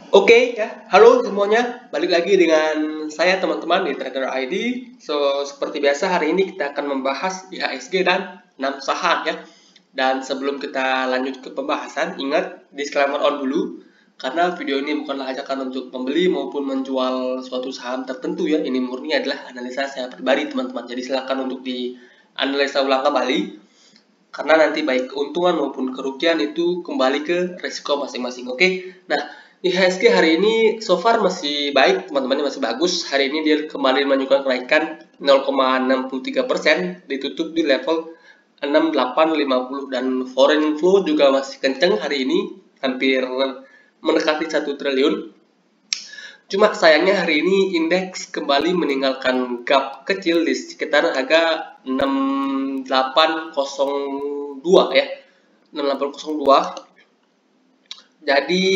Oke ya, halo semuanya, balik lagi dengan saya teman-teman di Trader ID. Seperti biasa hari ini kita akan membahas IHSG dan 6 saham ya. Dan sebelum kita lanjut ke pembahasan, ingat disclaimer on dulu, karena video ini bukanlah ajakan untuk membeli maupun menjual suatu saham tertentu ya. Ini murni adalah analisa saya pribadi teman-teman. Jadi silakan untuk dianalisa ulang kembali, karena nanti baik keuntungan maupun kerugian itu kembali ke resiko masing-masing. Oke. Nah, IHSG hari ini so far masih baik, teman-teman, masih bagus. Hari ini dia kembali menunjukkan kenaikan 0,63%, ditutup di level 6850, dan foreign flow juga masih kenceng hari ini, hampir mendekati 1 triliun. Cuma sayangnya hari ini indeks kembali meninggalkan gap kecil di sekitar harga 6802 ya. 6802. Jadi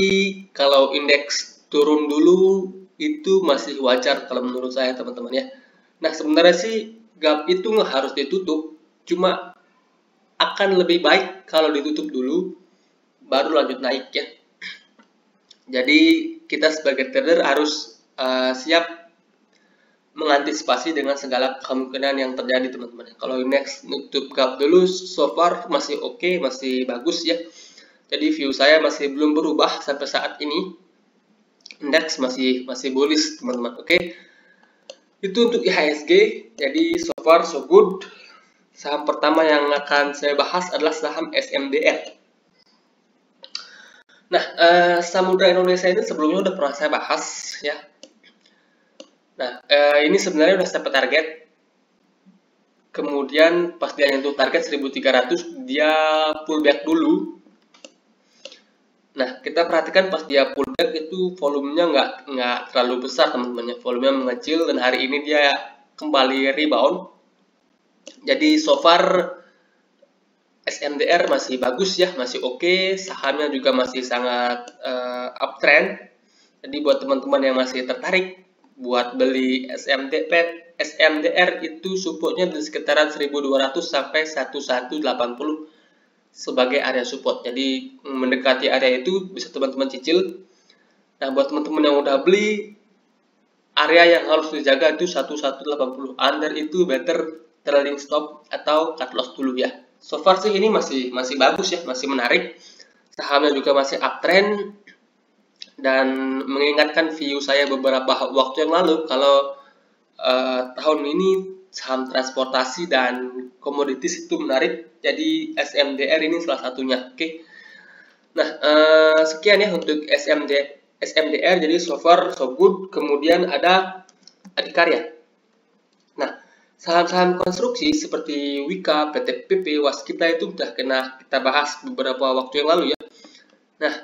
kalau indeks turun dulu itu masih wajar kalau menurut saya teman-teman ya. Nah sebenarnya sih gap itu nggak harus ditutup, cuma akan lebih baik kalau ditutup dulu baru lanjut naik ya. Jadi kita sebagai trader harus siap mengantisipasi dengan segala kemungkinan yang terjadi teman-teman. Kalau indeks nutup gap dulu, so far masih oke, masih bagus ya. Jadi view saya masih belum berubah sampai saat ini. Indeks masih bullish teman-teman. Oke. Itu untuk IHSG. Jadi so far so good. Saham pertama yang akan saya bahas adalah saham SMDR. Nah, Samudra Indonesia ini sebelumnya udah pernah saya bahas ya. Nah, ini sebenarnya udah sampai target. Kemudian pas dia nyentuh target 1300, dia pullback dulu. Nah, kita perhatikan pas dia pullback itu volumenya nggak terlalu besar teman-teman ya, volumenya mengecil, dan hari ini dia kembali rebound. Jadi so far SMDR masih bagus ya, masih oke, sahamnya juga masih sangat uptrend. Jadi buat teman-teman yang masih tertarik buat beli SMDR itu supportnya di sekitaran 1200 sampai 1180 sebagai area support. Jadi mendekati area itu bisa teman-teman cicil. Nah, buat teman-teman yang udah beli, area yang harus dijaga itu 1180. Under itu better trailing stop atau cut loss dulu ya. So far sih ini masih bagus ya, masih menarik. Sahamnya juga masih uptrend, dan mengingatkan view saya beberapa waktu yang lalu kalau tahun ini saham transportasi dan komoditis itu menarik. Jadi SMDR ini salah satunya. Oke. Nah, sekian ya untuk SMDR. Jadi so far so good. Kemudian ada Adikarya. Nah, saham-saham konstruksi seperti Wika, PT PP, Waskita itu sudah kita bahas beberapa waktu yang lalu ya. Nah,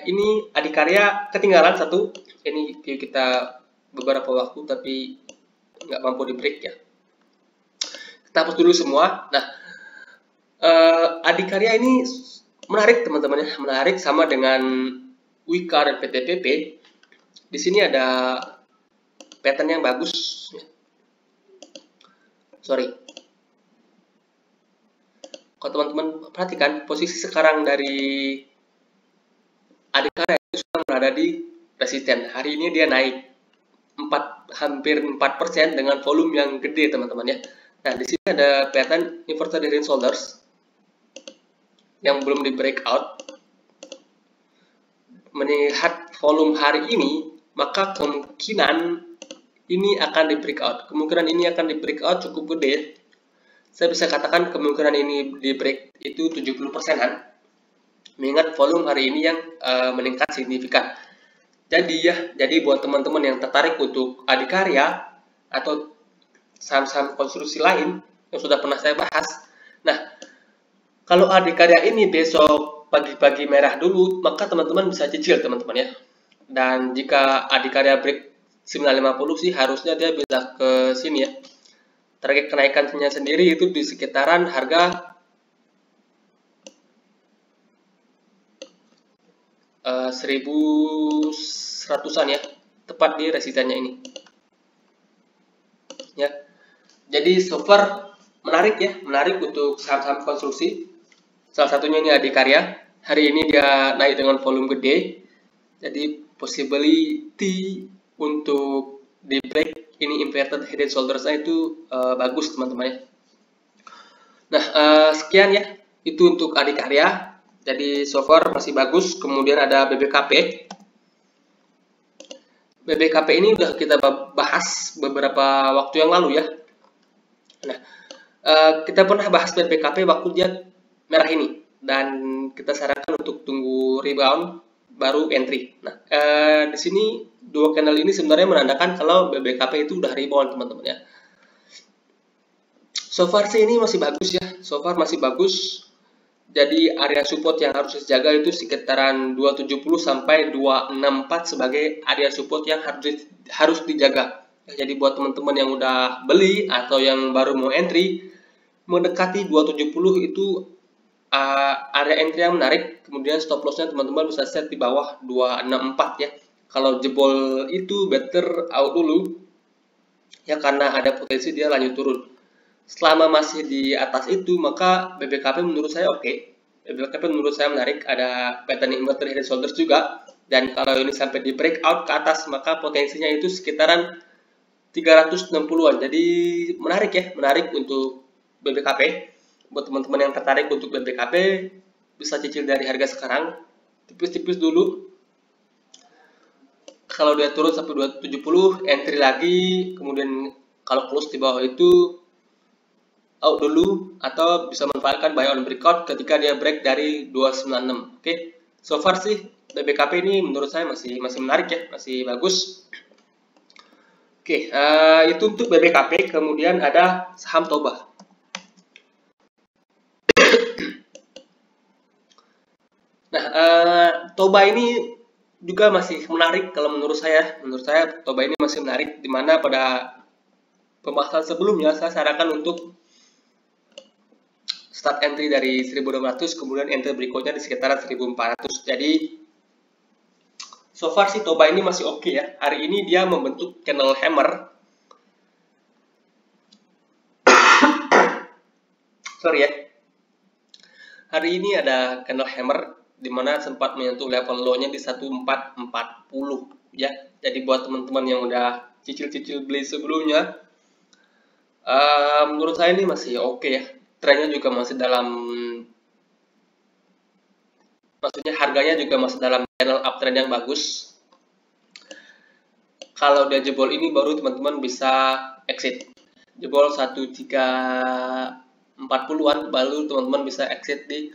ini Adikarya ketinggalan satu. Ini view kita beberapa waktu tapi nggak mampu di break ya. Kita hapus dulu semua. Nah, Adikarya ini menarik teman-teman ya, menarik sama dengan Wika dan PTPP. Di sini ada pattern yang bagus. Sorry. Kalau teman-teman perhatikan posisi sekarang dari Adikarya itu sedang berada di resisten. Hari ini dia naik hampir 4% dengan volume yang gede teman-teman ya. Nah, di sini ada pattern inverted head and shoulders yang belum di breakout. Melihat volume hari ini, maka kemungkinan ini akan di breakout. Kemungkinan ini akan di breakout cukup gede. Saya bisa katakan kemungkinan ini di break itu 70%-an. Mengingat volume hari ini yang meningkat signifikan. Jadi buat teman-teman yang tertarik untuk Adikarya atau saham-saham konstruksi lain yang sudah pernah saya bahas. Nah, kalau Adikarya ini besok pagi-pagi merah dulu, maka teman-teman bisa cicil teman-teman ya. Dan jika Adikarya break 950 sih harusnya dia bisa ke sini ya. Target kenaikannya sendiri itu di sekitaran harga 1100-an ya, tepat di resistennya ini ya. Jadi so far menarik ya, menarik untuk saham-saham konstruksi. Salah satunya ini Adikarya. Hari ini dia naik dengan volume gede. Jadi possibility untuk di break ini inverted head and shoulders-nya itu bagus teman-teman ya. Nah, sekian ya, itu untuk adikarya. Jadi so far masih bagus. Kemudian ada BBKP. BBKP ini udah kita bahas beberapa waktu yang lalu ya. Nah, kita pernah bahas BBKP waktu dia merah ini, dan kita sarankan untuk tunggu rebound baru entry. Nah, di sini dua candle ini sebenarnya menandakan kalau BBKP itu udah rebound teman-teman ya. So far sih ini masih bagus ya, so far masih bagus. Jadi area support yang harus dijaga itu sekitaran 270 sampai 264 sebagai area support yang harus dijaga. Jadi buat teman-teman yang udah beli atau yang baru mau entry, mendekati 270 itu area entry yang menarik. Kemudian stop lossnya teman-teman bisa set di bawah 264 ya. Kalau jebol itu better out dulu ya, karena ada potensi dia lanjut turun. Selama masih di atas itu, maka BBKP menurut saya oke. BBKP menurut saya menarik, ada pattern inverted head and shoulders juga. Dan kalau ini sampai di breakout ke atas, maka potensinya itu sekitaran 360-an. Jadi menarik ya, menarik untuk BBKP. Buat teman-teman yang tertarik untuk BBKP, bisa cicil dari harga sekarang, tipis-tipis dulu. Kalau dia turun sampai 270, entry lagi. Kemudian kalau close di bawah itu out dulu, atau bisa manfaatkan buy on breakout ketika dia break dari 296. Oke. So far sih BBKP ini menurut saya masih menarik ya, masih bagus. Oke, itu untuk BBKP. Kemudian ada saham Toba. Nah, Toba ini juga masih menarik kalau menurut saya. Menurut saya Toba ini masih menarik, dimana pada pembahasan sebelumnya saya sarankan untuk start entry dari 1200, kemudian entry berikutnya di sekitaran 1400. Jadi so far sih Toba ini masih oke ya. Hari ini dia membentuk candle hammer. Sorry ya. Hari ini ada candle hammer di mana sempat menyentuh level low-nya di 1440 ya. Jadi buat teman-teman yang udah cicil-cicil beli sebelumnya, menurut saya ini masih oke ya. Trennya juga masih dalam, maksudnya harganya juga masih dalam channel uptrend yang bagus. Kalau dia jebol ini baru teman-teman bisa exit. Jebol 1340-an baru teman-teman bisa exit di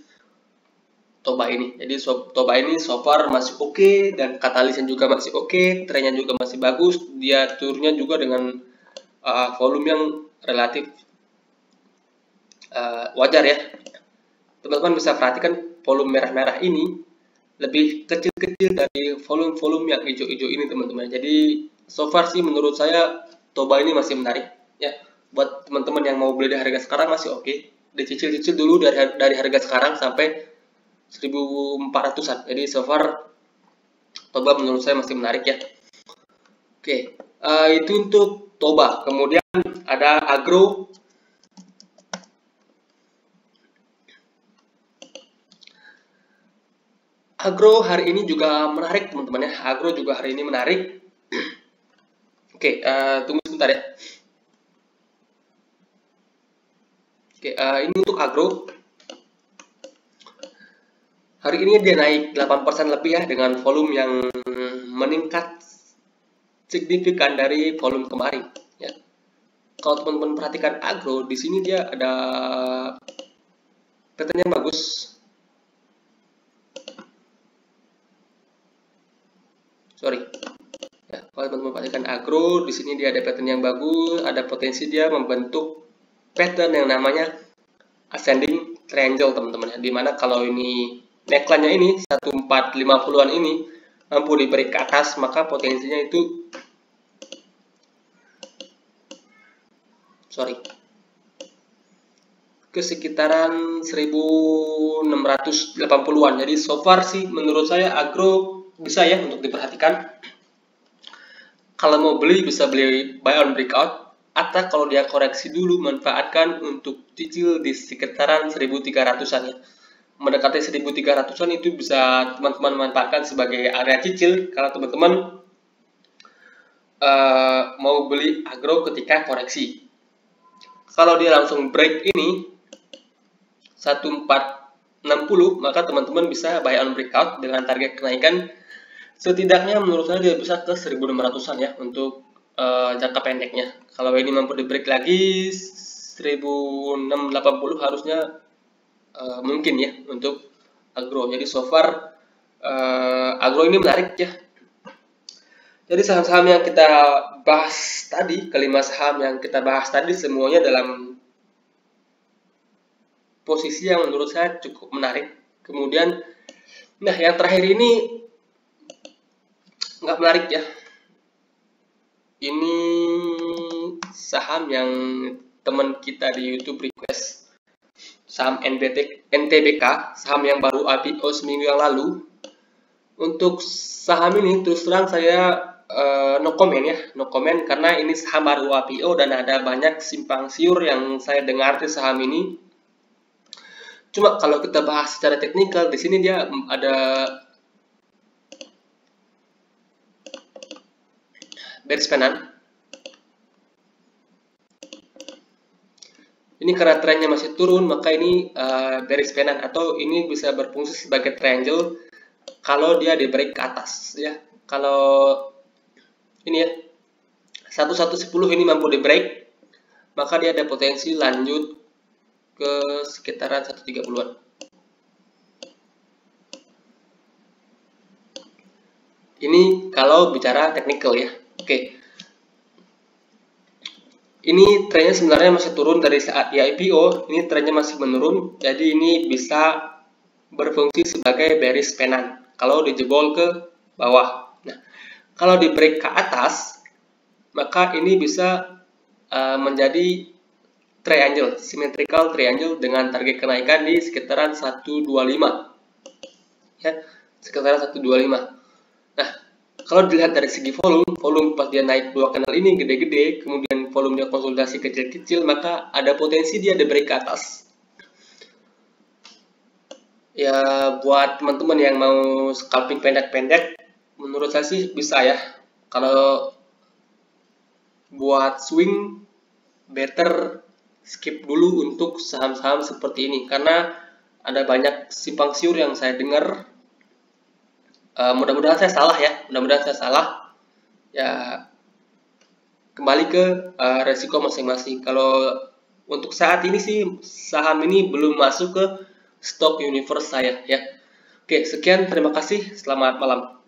Toba ini. Jadi Toba ini so far masih oke, dan katalisnya juga masih oke, trennya juga masih bagus. Dia turunnya juga dengan volume yang relatif wajar ya. Teman-teman bisa perhatikan volume merah-merah ini lebih kecil-kecil dari volume-volume yang hijau-hijau ini teman-teman. Jadi so far sih menurut saya Toba ini masih menarik ya. Buat teman-teman yang mau beli di harga sekarang masih oke. Dicicil-cicil dulu dari harga sekarang sampai 1400-an. Jadi so far Toba menurut saya masih menarik ya. Oke, itu untuk Toba. Kemudian ada Agro. Agro hari ini juga menarik teman-teman ya. Agro juga hari ini menarik. Oke, tunggu sebentar ya. Oke, ini untuk Agro. Hari ini dia naik 8% lebih ya, dengan volume yang meningkat signifikan dari volume kemarin ya. Kalau teman-teman perhatikan Agro, di sini dia ada pattern yang bagus. Sorry. Ya, kalau teman-teman perhatikan Agro, di sini dia ada pattern yang bagus, ada potensi dia membentuk pattern yang namanya ascending triangle teman-teman ya. Dimana kalau ini neckline-nya ini 1450-an ini mampu di break ke atas, maka potensinya itu ke sekitaran 1680-an. Jadi so far sih menurut saya Agro bisa ya untuk diperhatikan. Kalau mau beli bisa beli buy on breakout, atau kalau dia koreksi dulu manfaatkan untuk cicil di sekitaran 1300-an ya. mendekati 1.300-an itu bisa teman-teman manfaatkan sebagai area cicil kalau teman-teman mau beli agro ketika koreksi. Kalau dia langsung break ini 1460, maka teman-teman bisa buy on breakout dengan target kenaikan setidaknya menurut saya dia bisa ke 1.600-an ya untuk jangka pendeknya. Kalau ini mampu di break lagi 1.680 harusnya mungkin ya untuk agro. Jadi so far agro ini menarik ya. Jadi saham-saham yang kita bahas tadi, kelima saham yang kita bahas tadi semuanya dalam posisi yang menurut saya cukup menarik. Kemudian, nah yang terakhir ini nggak menarik ya. Ini saham yang teman kita di YouTube request, saham NTBK, saham yang baru IPO seminggu yang lalu. Untuk saham ini terus terang saya no comment ya, no comment karena ini saham baru IPO dan ada banyak simpang siur yang saya dengar di saham ini. Cuma kalau kita bahas secara teknikal di sini dia ada bearish pennant. Ini karena trennya masih turun, maka ini bearish pennant atau ini bisa berfungsi sebagai triangle kalau dia di break ke atas ya. Kalau ini ya 1110 ini mampu di break, maka dia ada potensi lanjut ke sekitaran 130-an. Ini kalau bicara teknikal ya. Oke. Ini trennya sebenarnya masih turun dari saat di IPO, ini trennya masih menurun, jadi ini bisa berfungsi sebagai bearish pennant kalau dijebol ke bawah. Nah, kalau di break ke atas, maka ini bisa menjadi triangle, symmetrical triangle dengan target kenaikan di sekitaran 125. Ya, sekitaran 125. Nah, kalau dilihat dari segi volume pas dia naik dua kanal ini gede-gede, kemudian volume dia konsolidasi kecil-kecil, maka ada potensi dia di break ke atas. Ya, buat teman-teman yang mau scalping pendek-pendek, menurut saya sih bisa ya. Kalau buat swing, better skip dulu untuk saham-saham seperti ini karena ada banyak simpang siur yang saya dengar. Mudah-mudahan saya salah ya, mudah-mudahan saya salah. Ya, kembali ke resiko masing-masing. Kalau untuk saat ini sih saham ini belum masuk ke stock universe saya ya. Oke, sekian, terima kasih, selamat malam.